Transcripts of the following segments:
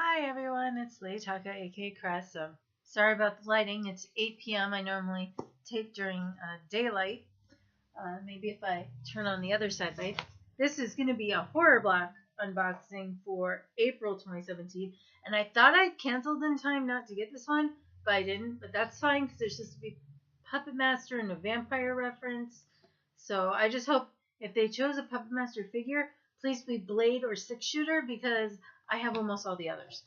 Hi everyone, it's Lay Taka, aka Cress. Sorry about the lighting. It's 8 p.m. I normally tape during daylight. Maybe if I turn on the other side light. This is going to be a horror block unboxing for April 2017. And I thought I'd canceled in time not to get this one, but I didn't. But that's fine because there's supposed to be Puppet Master and a vampire reference. So I just hope if they chose a Puppet Master figure, please be Blade or Six Shooter because I have almost all the others.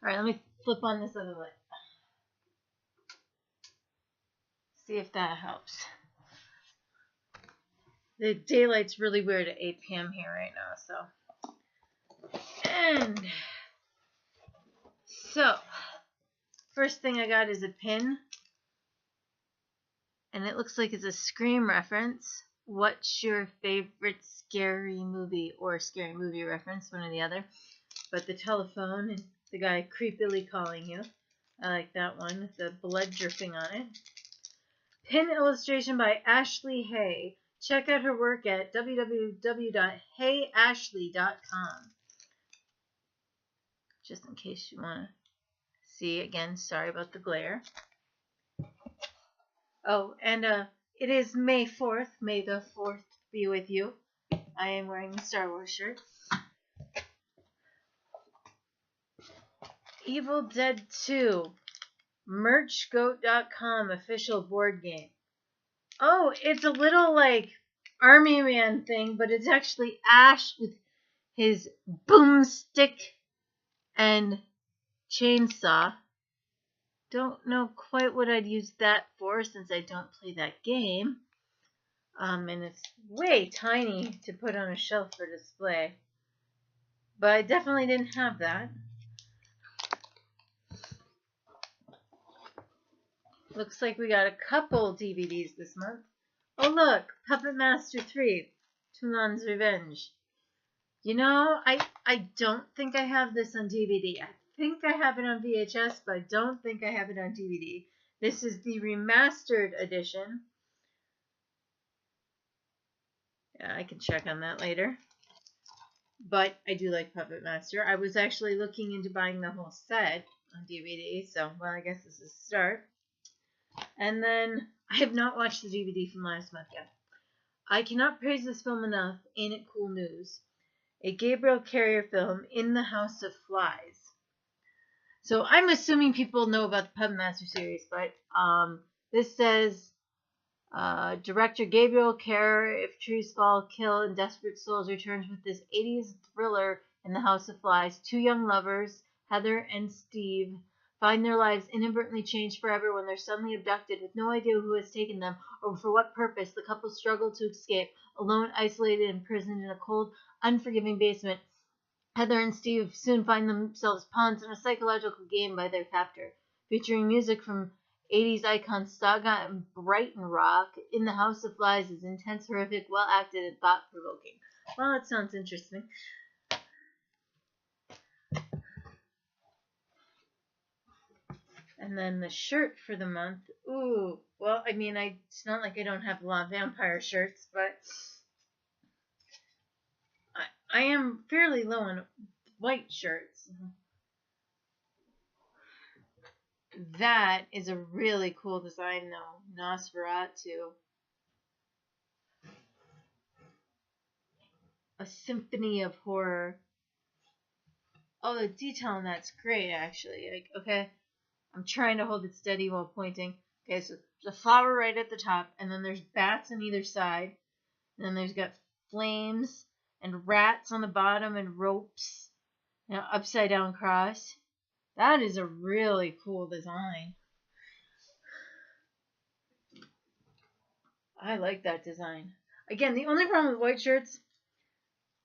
Alright, let me flip on this other light. See if that helps. The daylight's really weird at 8 p.m. here right now, so first thing I got is a pin, and it looks like it's a Scream reference. What's your favorite scary movie or scary movie reference? One or the other. But the telephone and the guy creepily calling you. I like that one with the blood dripping on it. Pin illustration by Ashley Hay. Check out her work at www.heyashley.com. Just in case you want to see. Again, sorry about the glare. Oh, and it is May 4th. May the 4th be with you. I am wearing a Star Wars shirt. Evil Dead 2. Merchgoat.com official board game. Oh, it's a little like Army Man thing, but it's actually Ash with his boomstick and chainsaw. Don't know quite what I'd use that for since I don't play that game. And it's way tiny to put on a shelf for display. But I definitely didn't have that. Looks like we got a couple DVDs this month. Oh look, Puppet Master 3, Toulon's Revenge. You know, I don't think I have this on DVD. I think I have it on VHS, but I don't think I have it on DVD. This is the remastered edition. Yeah, I can check on that later. But I do like Puppet Master. I was actually looking into buying the whole set on DVD, so, well, I guess this is a start. And then, I have not watched the DVD from last month yet. I cannot praise this film enough. Ain't it cool news? A Gabriel Carrier film, In the House of Flies. So I'm assuming people know about the Puppet Master series, but this says director Gabriel Carrier, If Trees Fall, Kill, and Desperate Souls returns with this 80s thriller In the House of Flies. Two young lovers, Heather and Steve, find their lives inadvertently changed forever when they're suddenly abducted with no idea who has taken them or for what purpose. The couple struggle to escape, alone, isolated, imprisoned in a cold, unforgiving basement. Heather and Steve soon find themselves pawns in a psychological game by their captor. Featuring music from 80s icons Saga and Brighton Rock, In the House of Flies is intense, horrific, well acted, and thought provoking. Well, it sounds interesting. And then the shirt for the month. Ooh, well, I mean, it's not like I don't have a lot of vampire shirts, but I am fairly low on white shirts. That is a really cool design, though. Nosferatu. A symphony of horror. Oh, the detail on that's great, actually. Like, okay, I'm trying to hold it steady while pointing. Okay, so there's a flower right at the top, and then there's bats on either side. And then there's got flames and rats on the bottom and ropes. You know, upside down cross. That is a really cool design. I like that design. Again, the only problem with white shirts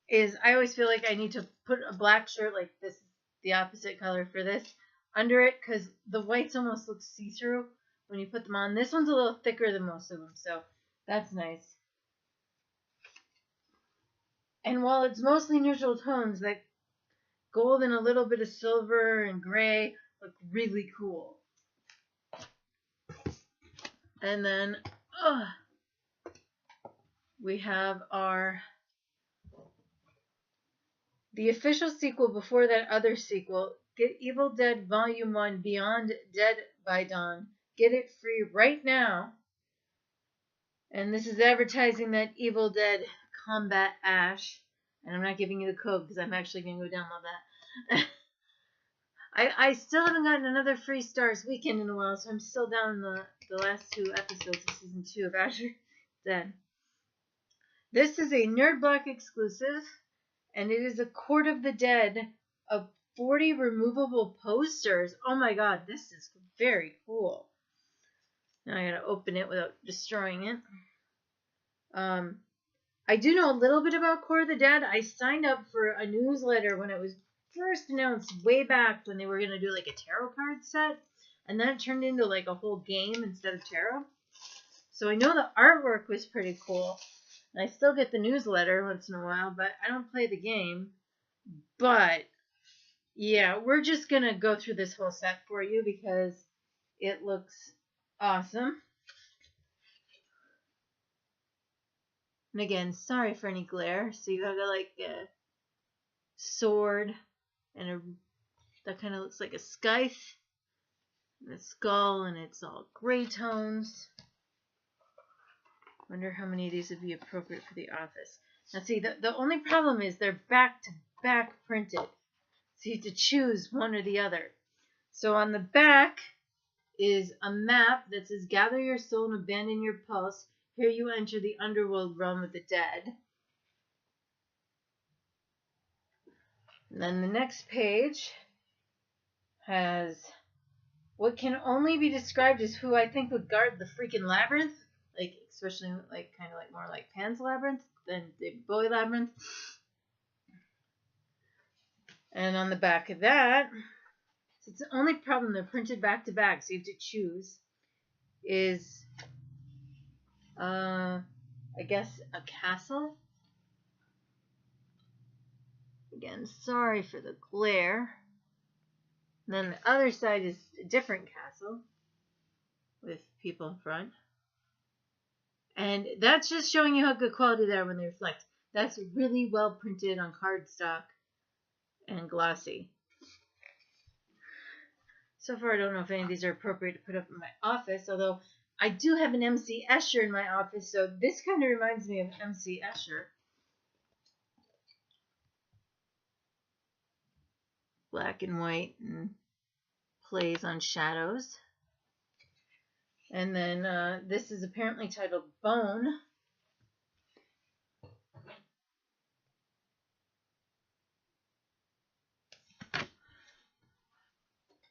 is I always feel like I need to put a black shirt like this, the opposite color for this, under it because the whites almost look see-through when you put them on. This one's a little thicker than most of them, so that's nice. And while it's mostly neutral tones, that gold and a little bit of silver and gray look really cool. And then we have the official sequel before that other sequel, Get Evil Dead Volume 1 Beyond Dead by Dawn. Get it free right now. And this is advertising that Evil Dead Combat Ash. And I'm not giving you the code because I'm actually going to go download that. I still haven't gotten another free Stars Weekend in a while, so I'm still down the last 2 episodes of Season 2 of Asher Dead. This is a Nerd Block exclusive, and it is a Court of the Dead of 40 removable posters. Oh my god, this is very cool. Now I gotta open it without destroying it. I do know a little bit about Court of the Dead. I signed up for a newsletter when it was first announced way back when they were gonna do like a tarot card set, and then it turned into like a whole game instead of tarot. So I know the artwork was pretty cool. And I still get the newsletter once in a while, but I don't play the game. But yeah, we're just gonna go through this whole set for you because it looks awesome. And again, sorry for any glare. So you got like a sword and that kind of looks like a scythe and a skull, and it's all gray tones. Wonder how many of these would be appropriate for the office. Now see, the only problem is they're back to back printed. So you have to choose one or the other. So on the back is a map that says, gather your soul and abandon your pulse. Here you enter the underworld realm of the dead. And then the next page has what can only be described as who I think would guard the freaking labyrinth. Like, especially like kind of like more like Pan's Labyrinth than David Bowie Labyrinth. And on the back of that, it's the only problem, they're printed back to back, so you have to choose, is I guess a castle. Again, sorry for the glare. And then the other side is a different castle with people in front. And that's just showing you how good quality they are when they reflect. That's really well printed on cardstock and glossy. So far, I don't know if any of these are appropriate to put up in my office, although I do have an MC Escher in my office, so this kind of reminds me of MC Escher. Black and white and plays on shadows. And then this is apparently titled Bone.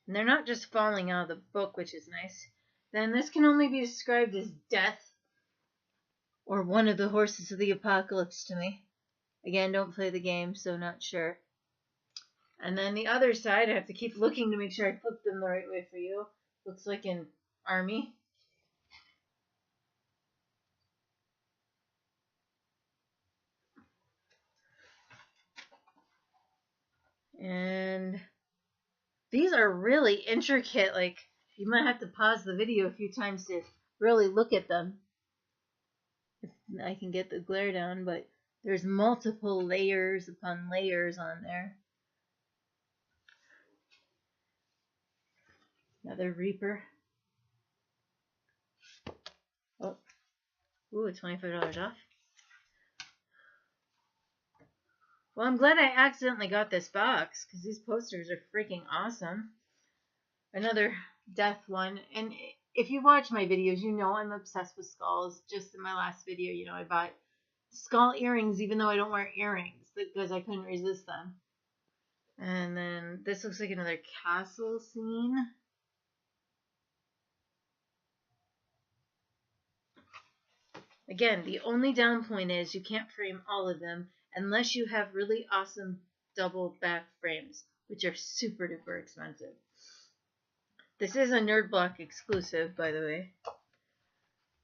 And they're not just falling out of the book, which is nice. Then this can only be described as death or one of the horses of the apocalypse to me. Again, don't play the game, so not sure. And then the other side, I have to keep looking to make sure I flip them the right way for you. Looks like an army. And these are really intricate. Like, you might have to pause the video a few times to really look at them. If I can get the glare down, but there's multiple layers upon layers on there. Another Reaper. Oh, ooh, $25 off. Well, I'm glad I accidentally got this box because these posters are freaking awesome. Another death one. And if you watch my videos, you know I'm obsessed with skulls. Just in my last video, you know, I bought skull earrings even though I don't wear earrings because I couldn't resist them. And then this looks like another castle scene. Again, the only down point is you can't frame all of them unless you have really awesome double back frames, which are super duper expensive. This is a Nerd Block exclusive, by the way.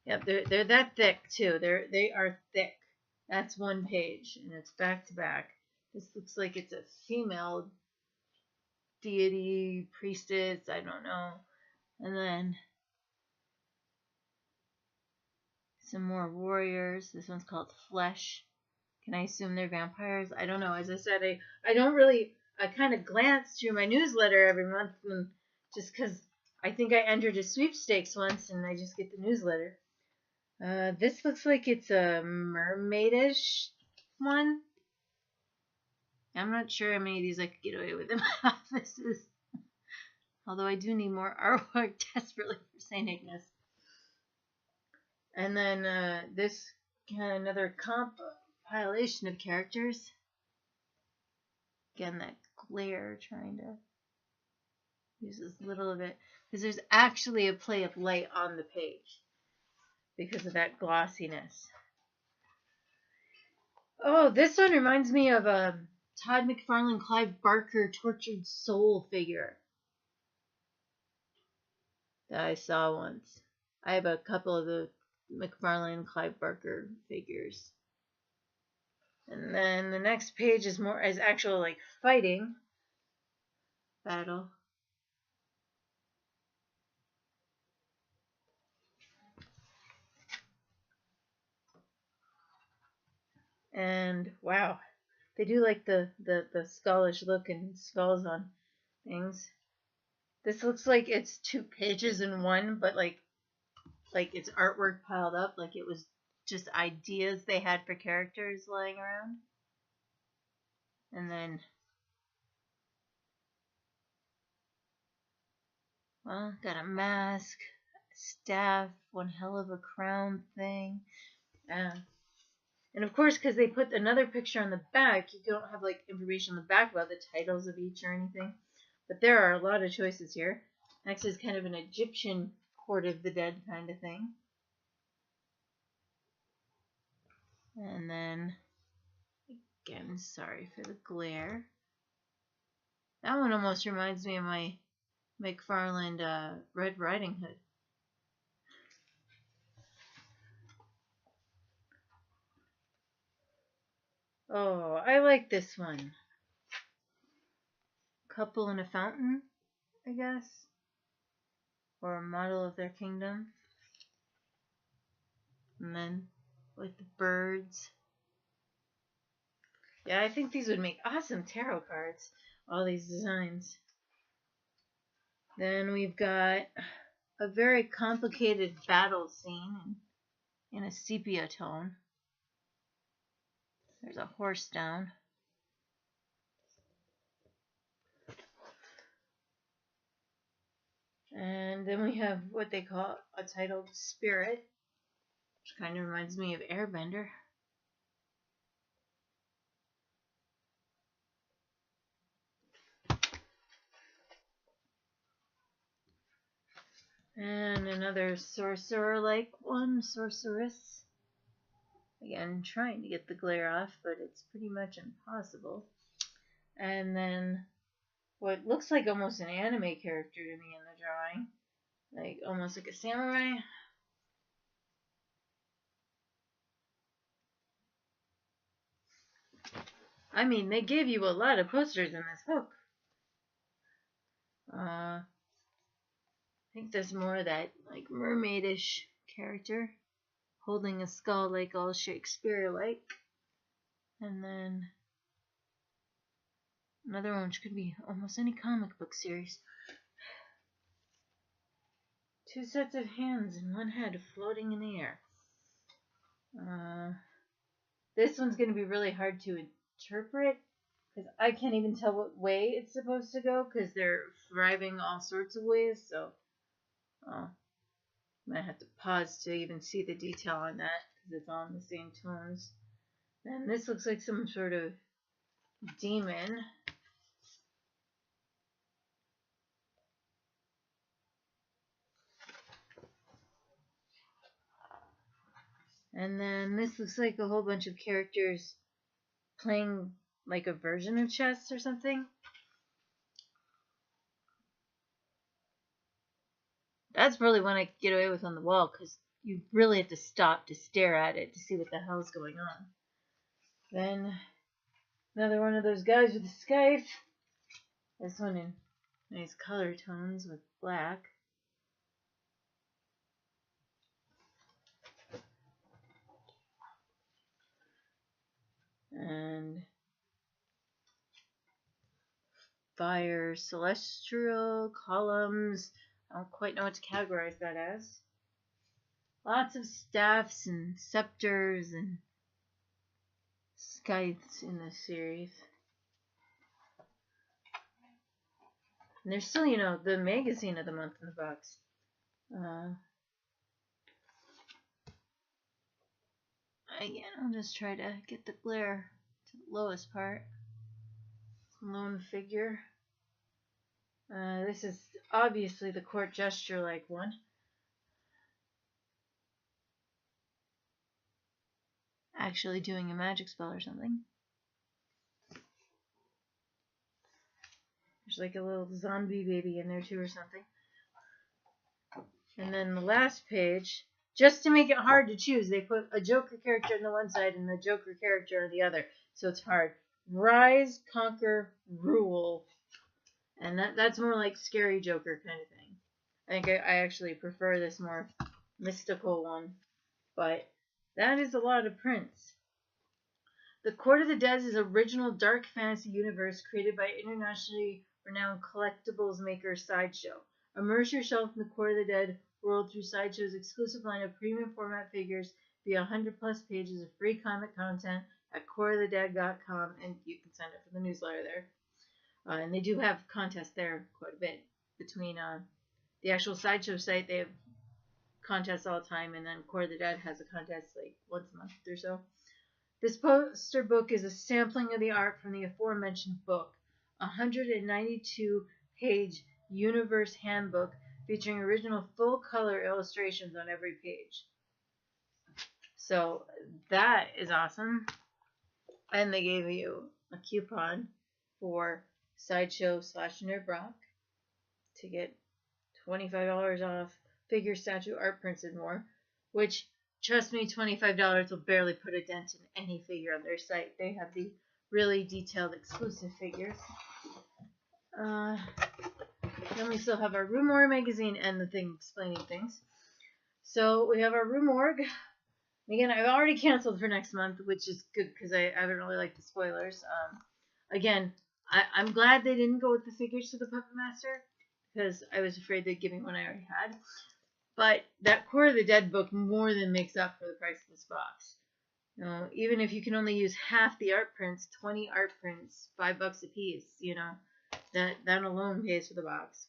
Yep, they're that thick too. They are thick. That's one page, and it's back to back. This looks like it's a female deity, priestess, I don't know. And then some more warriors. This one's called Flesh. Can I assume they're vampires? I don't know. As I said, I don't really I kind of glance through my newsletter every month, and just because I think I entered a sweepstakes once, and I just get the newsletter. This looks like it's a mermaidish one. I'm not sure how many of these I could get away with in my offices. Although I do need more artwork desperately for St. Ignace. And then this another compilation of characters. Again, that glare, trying to use as little of it. Because there's actually a play of light on the page. Because of that glossiness. Oh, this one reminds me of a Todd McFarlane, Clive Barker tortured soul figure that I saw once. I have a couple of the McFarlane, Clive Barker figures. And then the next page is actual like fighting battle. And wow, they do like the skullish look and skulls on things. This looks like it's 2 pages in one, but like it's artwork piled up, like it was just ideas they had for characters lying around. And then, well, got a mask, staff, one hell of a crown thing. And of course, because they put another picture on the back, you don't have like information on the back about the titles of each or anything. But there are a lot of choices here. Next is kind of an Egyptian Court of the Dead kind of thing. And then, again, sorry for the glare. That one almost reminds me of my McFarlane Red Riding Hood. Oh, I like this one. Couple in a fountain, I guess. Or a model of their kingdom. And then with the birds. Yeah, I think these would make awesome tarot cards. All these designs. Then we've got a very complicated battle scene in a sepia tone. There's a horse down. And then we have what they call a titled Spirit, which kind of reminds me of Airbender. And another sorcerer-like one, sorceress. Again, trying to get the glare off, but it's pretty much impossible. And then what looks like almost an anime character to me in the drawing. Like, almost like a samurai. I mean, they gave you a lot of posters in this book. I think there's more of that, like, mermaidish character. Holding a skull like all Shakespeare-like. And then another one which could be almost any comic book series. 2 sets of hands and 1 head floating in the air. This one's going to be really hard to interpret because I can't even tell what way it's supposed to go because they're thriving all sorts of ways. So I might have to pause to even see the detail on that because it's all in the same tones. And this looks like some sort of demon. And then this looks like a whole bunch of characters playing like a version of chess or something. That's probably one I could get away with on the wall because you really have to stop to stare at it to see what the hell's going on. Then another one of those guys with a scythe. This one in nice color tones with black. And fire, celestial columns. I don't quite know what to categorize that as. Lots of staffs and scepters and scythes in this series. And there's still, the magazine of the month in the box. Again, I'll just try to get the glare to the lowest part. Lone figure. This is obviously the court gesture-like one. Actually doing a magic spell or something. There's like a little zombie baby in there too or something. And then the last page, just to make it hard to choose, they put a Joker character on the one side and the Joker character on the other. So it's hard. Rise, conquer, rule. And that's more like scary Joker kind of thing. I think I actually prefer this more mystical one. But that is a lot of prints. The Court of the Dead is an original dark fantasy universe created by internationally renowned collectibles maker Sideshow. Immerse yourself in the Court of the Dead world through Sideshow's exclusive line of premium format figures via 100 plus pages of free comic content at coreofthedead.com, and you can sign up for the newsletter there. And they do have contests there quite a bit. Between the actual Sideshow site, they have contests all the time, and then Court of the Dead has a contest like once a month or so. This poster book is a sampling of the art from the aforementioned book, a 192-page universe handbook featuring original full-color illustrations on every page. So that is awesome. And they gave you a coupon for Sideshow/NerdBrock to get $25 off figure, statue, art prints, and more, which, trust me, $25 will barely put a dent in any figure on their site. They have the really detailed exclusive figures. Then we still have our Rue Morgue magazine and the thing explaining things. So we have our Rue Morgue. Again, I've already canceled for next month, which is good because I haven't really liked the spoilers. Again, I'm glad they didn't go with the figures to the Puppet Master because I was afraid they'd give me one I already had. But that Court of the Dead book more than makes up for the price of this box. Even if you can only use half the art prints, 20 art prints, $5 a piece, that alone pays for the box.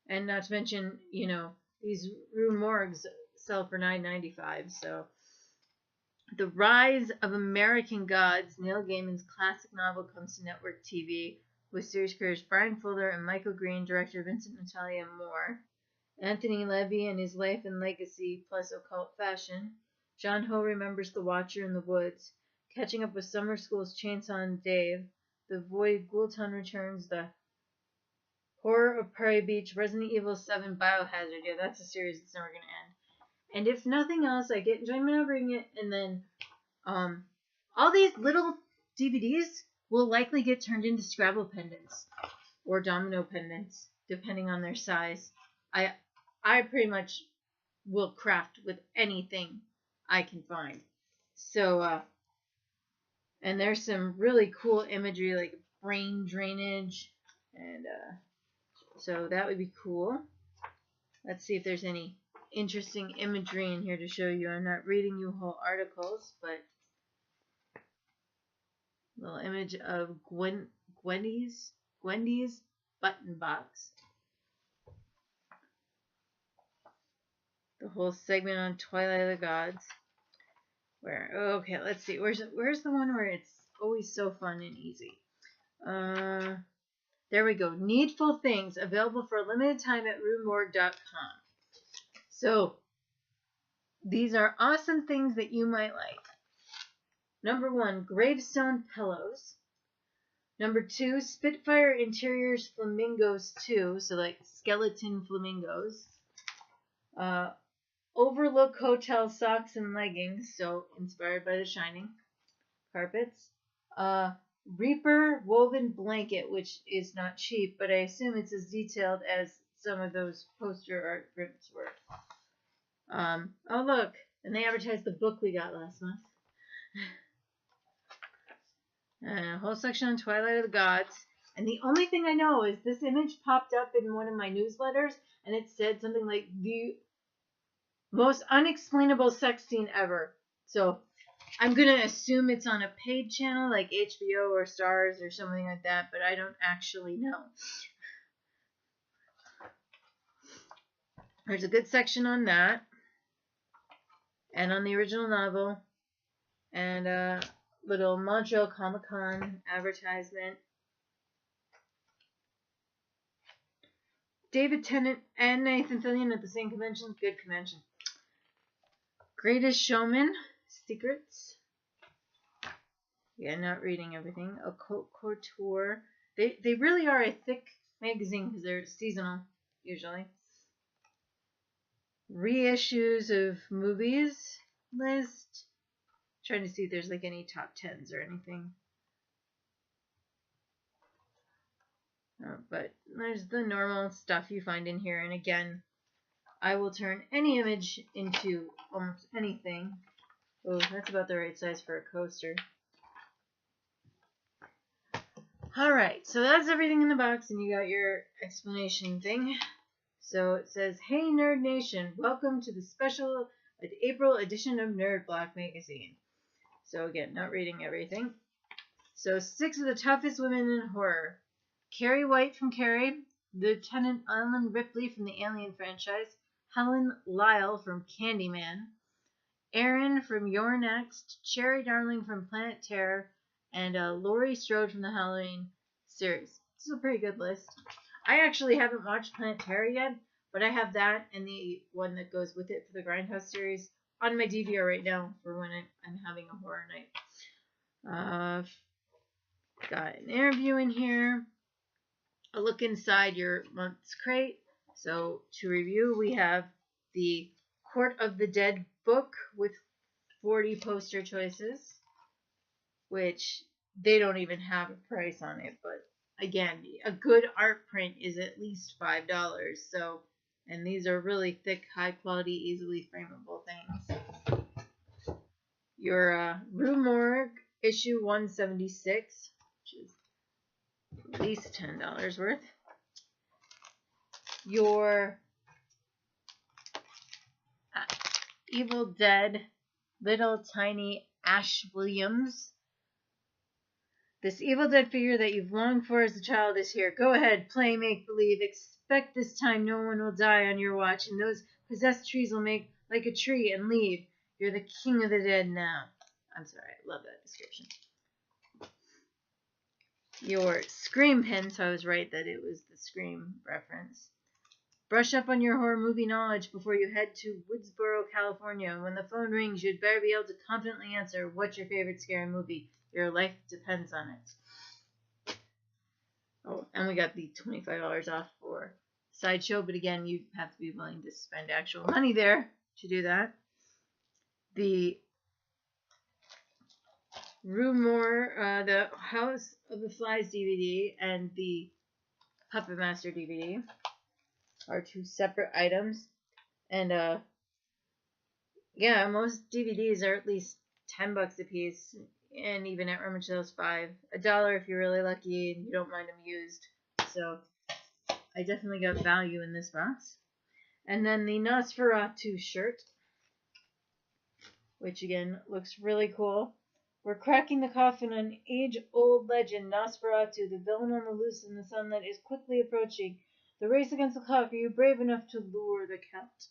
And not to mention, these Rue Morgues sell for $9.95. So, The Rise of American Gods, Neil Gaiman's classic novel, comes to network TV with series creators Brian Fuller and Michael Green, director Vincent Natali, and more. Anthony Levy and his life and legacy, plus occult fashion. John Ho remembers the Watcher in the woods. Catching up with summer school's Chainsaw and Dave. The Void Ghoultown returns. The Horror of Prairie Beach. Resident Evil 7 Biohazard. Yeah, that's a series that's never going to end. And if nothing else, I get enjoyment out of reading it. And then all these little DVDs will likely get turned into Scrabble pendants or domino pendants, depending on their size. I pretty much will craft with anything I can find. So, and there's some really cool imagery like brain drainage, and so that would be cool. Let's see if there's any interesting imagery in here to show you. I'm not reading you whole articles, but a little image of Gwendy's button box. The whole segment on Twilight of the Gods. Okay, let's see. Where's the one where it's always so fun and easy? There we go. Needful Things, available for a limited time at RueMorgue.com. So, these are awesome things that you might like. Number 1, gravestone pillows. Number 2, Spitfire Interiors Flamingos 2, so like skeleton flamingos. Overlook Hotel socks and leggings, so inspired by The Shining. Carpets. Reaper woven blanket, which is not cheap, but I assume it's as detailed as some of those poster art prints were. Oh look, and they advertised the book we got last month. A whole section on Twilight of the Gods, And the only thing I know is this image popped up in one of my newsletters, and it said something like the most unexplainable sex scene ever. So I'm going to assume it's on a paid channel like HBO or Stars or something like that, but I don't actually know. There's a good section on that, and on the original novel, and a little Montreal Comic-Con advertisement. David Tennant and Nathan Fillion at the same convention. Good convention. Greatest Showman. Secrets. Yeah, not reading everything. A couture. They really are a thick magazine because they're seasonal usually. Reissues of movies list. Trying to see if there's like any top 10s or anything. But there's the normal stuff you find in here, and again, I will turn any image into almost anything. Oh, that's about the right size for a coaster. Alright, so that's everything in the box, and you got your explanation thing. So it says, "Hey Nerd Nation, welcome to the special April edition of Nerd Block Magazine." So again, not reading everything. So 6 of the toughest women in horror. Carrie White from Carrie, Lieutenant Ellen Ripley from the Alien franchise, Helen Lyle from Candyman, Erin from You're Next, Cherry Darling from Planet Terror, and Laurie Strode from the Halloween series. This is a pretty good list. I actually haven't watched Planet Terror yet, but I have that and the one that goes with it for the Grindhouse series on my DVR right now for when I'm having a horror night. Got an interview in here. A look inside your month's crate. So to review, we have the Court of the Dead book with 40 poster choices, which they don't even have a price on it, but again, a good art print is at least $5. So, and these are really thick, high quality, easily frameable things. Your Rue Morgue issue 176, which is at least $10 worth. Your Evil Dead Little Tiny Ash Williams. This Evil Dead figure that you've longed for as a child is here. Go ahead, play make-believe. Expect this time no one will die on your watch, and those possessed trees will make like a tree and leave. You're the king of the dead now. I'm sorry, I love that description. Your Scream pin, so I was right that it was the Scream reference. Brush up on your horror movie knowledge before you head to Woodsboro, California. When the phone rings, you'd better be able to confidently answer, "What's your favorite scary movie? Your life depends on it." Oh, and we got the $25 off for Sideshow, but again, you have to be willing to spend actual money there to do that. The Rumor, the House of the Flies DVD and the Puppet Master DVD are 2 separate items. And yeah, most DVDs are at least $10 a piece, and even at rummage sales $5. $1 if you're really lucky and you don't mind them used. So I definitely got value in this box. And then the Nosferatu shirt, which again looks really cool. We're cracking the coffin on an age-old legend, Nosferatu, the villain on the loose in the sun that is quickly approaching. The race against the clock. Are you brave enough to lure the count?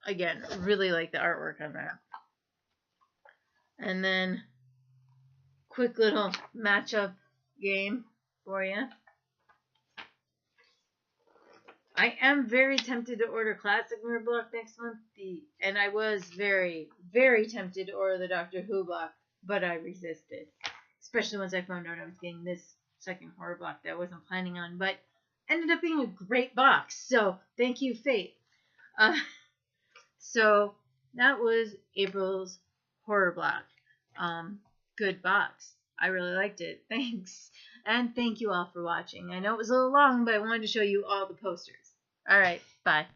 Again, really like the artwork on that. And then, quick little matchup game for you. I am very tempted to order Classic Nerd Block next month, and I was very, very tempted to order the Doctor Who block, but I resisted. Especially once I found out I was getting this second horror block that I wasn't planning on, but ended up being a great box. So, thank you, Fate. So, that was April's horror block. Good box. I really liked it. Thanks. And thank you all for watching. I know it was a little long, but I wanted to show you all the posters. All right. Bye.